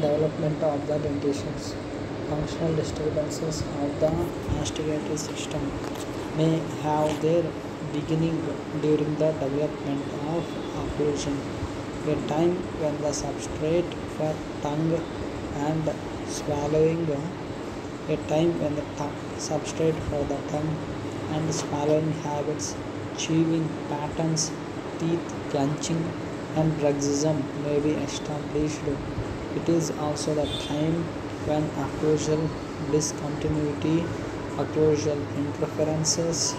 Development of the dentitions. Functional disturbances of the masticatory system may have their beginning during the development of occlusion, a time when the substrate for tongue and swallowing, a time when the substrate for the tongue and swallowing habits, chewing patterns, teeth clenching, and bruxism may be established. It is also the time when occlusal discontinuity, occlusal interferences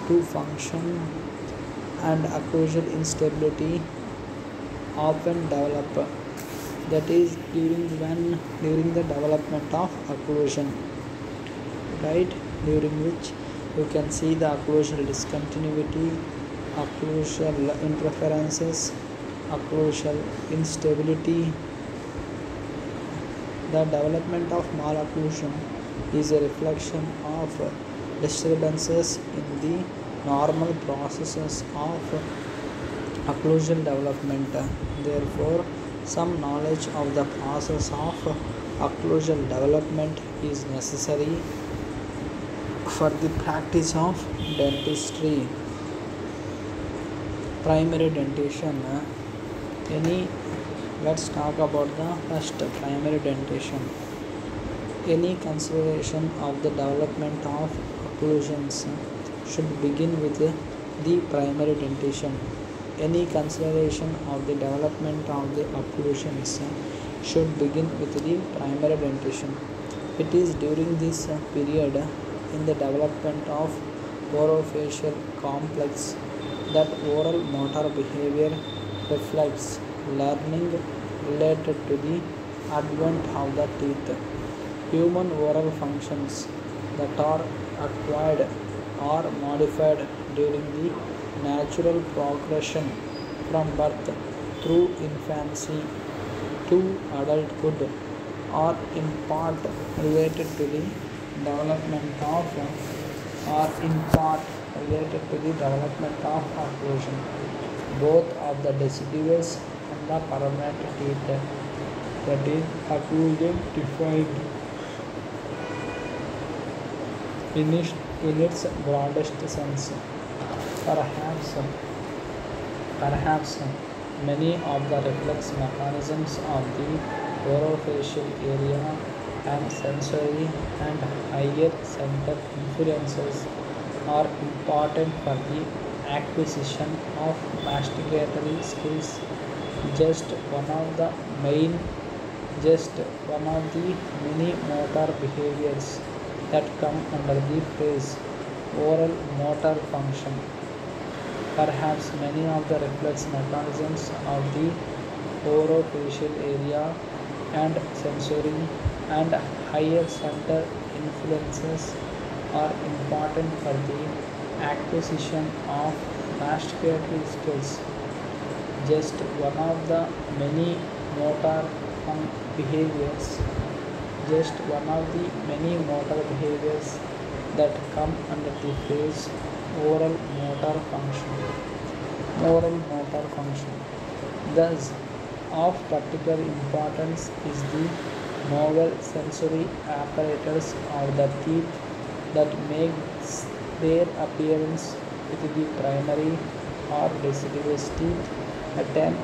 to function, and occlusal instability often develop. That is during the development of occlusion, right? During which you can see the occlusal discontinuity, occlusal interferences, occlusal instability. The development of malocclusion is a reflection of disturbances in the normal processes of occlusal development. Therefore, some knowledge of the process of occlusal development is necessary for the practice of dentistry. Primary dentition. Let's talk about the first, primary dentition. Any consideration of the development of occlusions should begin with the primary dentition. Any consideration of the development of the occlusions should begin with the primary dentition. It is during this period in the development of orofacial complex that oral motor behavior reflects learning related to the advent of the teeth. Human oral functions that are acquired or modified during the natural progression from birth through infancy to adulthood are in part related to the development of occlusion, both of the deciduous and the permanent teeth. That is occlusion defined in its broadest sense. Perhaps many of the reflex mechanisms of the orofacial area and sensory and higher center influences are important for the acquisition of masticatory skills. Just one of the many motor behaviors that come under the phrase oral motor function. Perhaps many of the reflex mechanisms of the orofacial area and sensory and higher center influences are important for the acquisition of masticatory skills. Just one of the many motor behaviors that come under the phrase oral motor function. Thus, of particular importance is the novel sensory apparatus of the teeth that makes their appearance with the primary or deciduous teeth at an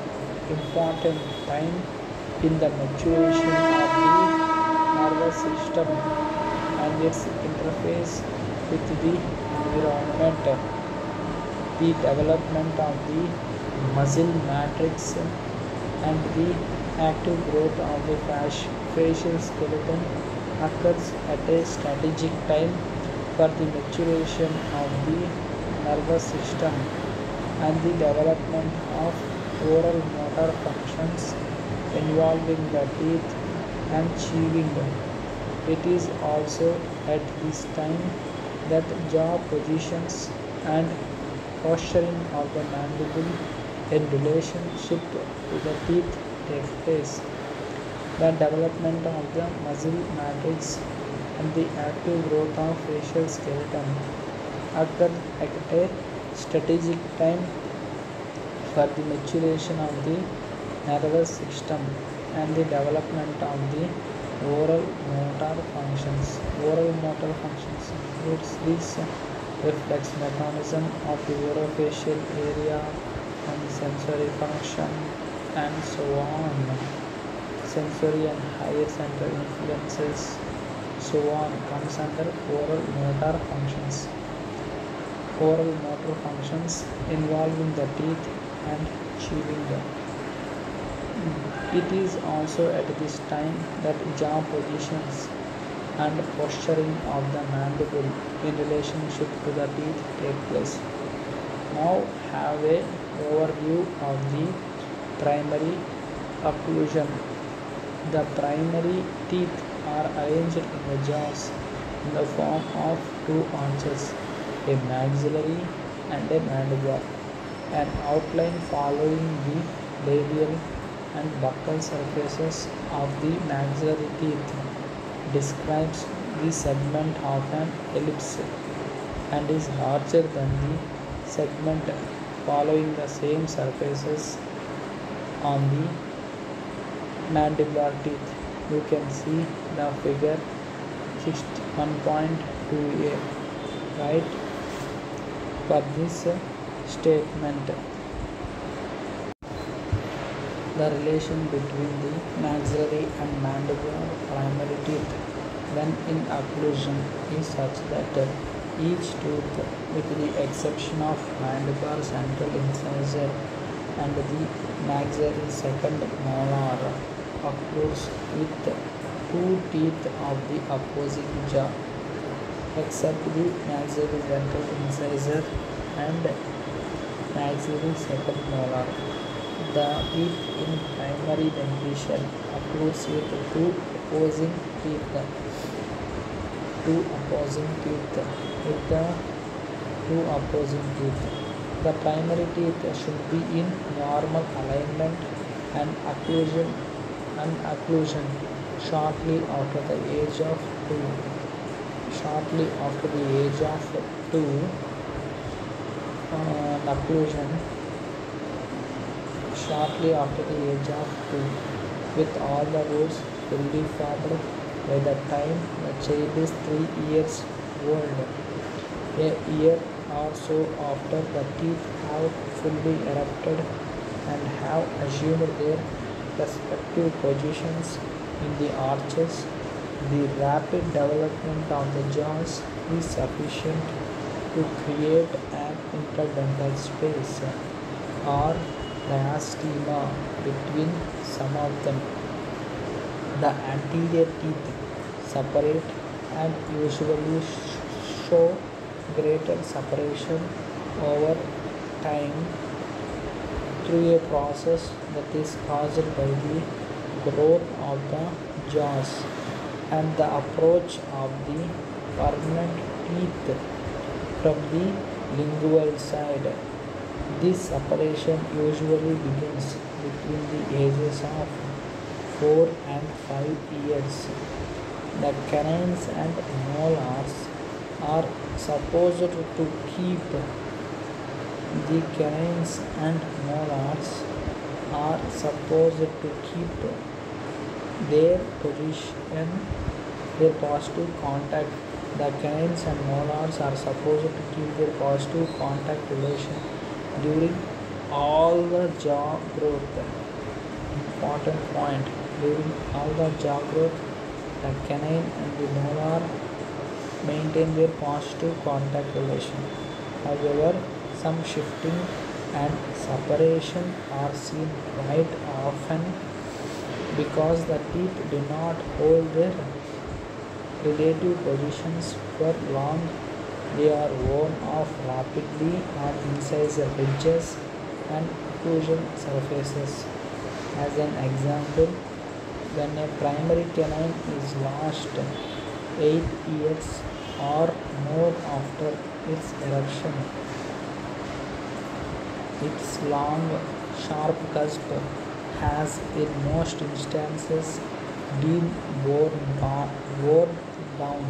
important time in the maturation of the nervous system and its interface with the environment. The development of the muscle matrix and the active growth of the facial skeleton occurs at a strategic time for the maturation of the nervous system and the development of oral motor functions involving the teeth and chewing. It is also at this time that jaw positions and posturing of the mandible in relationship to the teeth take place. The development of the muscle matrix and the active growth of facial skeleton occur at a strategic time for the maturation of the nervous system and the development of the oral motor functions. Oral motor functions includes this reflex mechanism of the orofacial area and sensory function and so on. Sensory and higher central influences so on comes under oral motor functions. Oral motor functions involving the teeth and chewing. It is also at this time that jaw positions and posturing of the mandible in relationship to the teeth take place. Now have a overview of the primary occlusion. The primary teeth are arranged in the jaws in the form of two arches, a maxillary and a mandibular. An outline following the labial and buccal surfaces of the maxillary teeth describes the segment of an ellipse and is larger than the segment following the same surfaces on the mandibular teeth. You can see the figure 61.2a, right, for this statement. The relation between the maxillary and mandibular primary teeth when in occlusion is such that each tooth, with the exception of mandibular central incisor and the maxillary second molar, occludes with two teeth of the opposing jaw, except the maxillary central incisor and maxillary second molar. The teeth in primary dentition occludes with two opposing teeth. The primary teeth should be in normal alignment and occlusion shortly after the age of 2. Shortly after the age of 2, occlusion shortly after the age of 2, with all the roots fully formed by the time the child is 3 years old. A year or so after the teeth have fully erupted and have assumed their respective positions in the arches, the rapid development of the jaws is sufficient to create an interdental space or diastema between some of them. The anterior teeth separate and usually show greater separation over time through a process that is caused by the growth of the jaws and the approach of the permanent teeth from the lingual side. This separation usually begins between the ages of 4 and 5 years. The canines and molars are supposed to keep their position, their positive contact. The canines and molars are supposed to keep their positive contact relation during all the jaw growth. Important point: during all the jaw growth, the canine and the molar maintain their positive contact relation. However, some shifting and separation are seen quite often because the teeth do not hold their relative positions for long. They are worn off rapidly on incisor ridges and occlusion surfaces. As an example, when a primary canine is lost 8 years or more after its eruption, its long, sharp cusp has in most instances been worn down.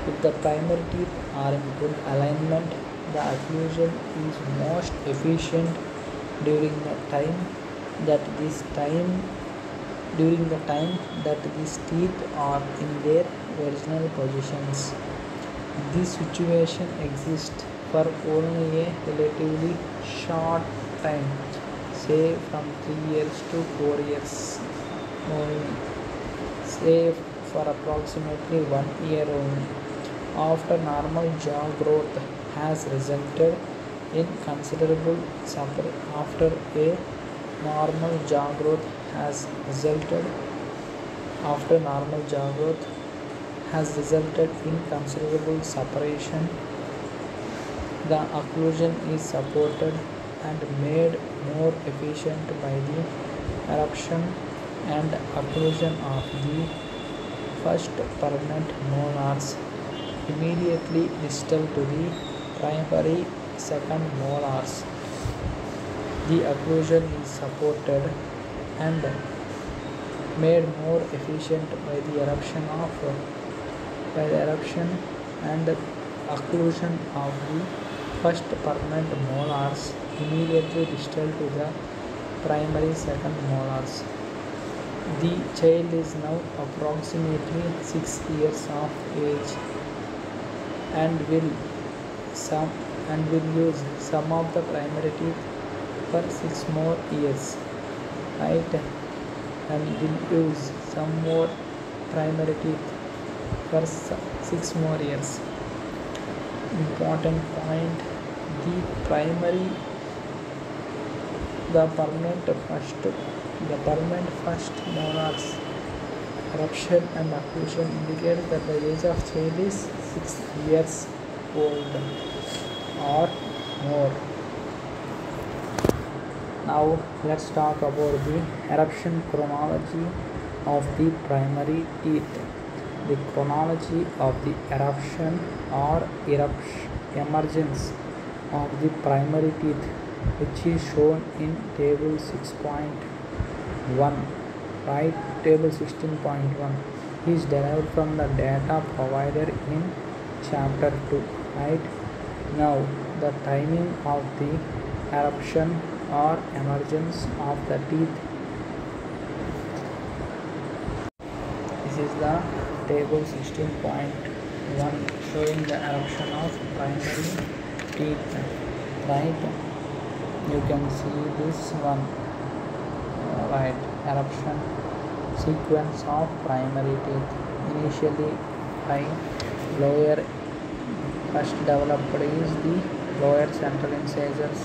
If the primary teeth are in good alignment, the occlusion is most efficient during the time that this time during the time that these teeth are in their original positions. This situation exists for only a relatively short time, say from 3 years to 4 years only, say for approximately 1 year only. After normal jaw growth has resulted in considerable suffering, after a normal jaw growth has resulted after normal jaw growth has resulted in considerable separation, the occlusion is supported and made more efficient by the eruption and occlusion of the first permanent molars immediately distal to the primary second molars. The occlusion is supported and made more efficient by the eruption and occlusion of the first permanent molars immediately distal to the primary second molars. The child is now approximately 6 years of age and will use some of the primary teeth for 6 more years, right? And will use some more primary teeth for 6 more years. Important point: the primary, the permanent first molars eruption and occlusion indicate that the age of child is 6 years old or more. Now let's talk about the eruption chronology of the primary teeth. The chronology of the eruption or emergence of the primary teeth, which is shown in table 6.1, right? Table 16.1 is derived from the data provided in chapter 2, right? Now the timing of the eruption or emergence of the teeth. This is the table 16.1 showing the eruption of primary teeth, right? You can see this one, right? Eruption sequence of primary teeth. Initially by lower, first developed is the lower central incisors,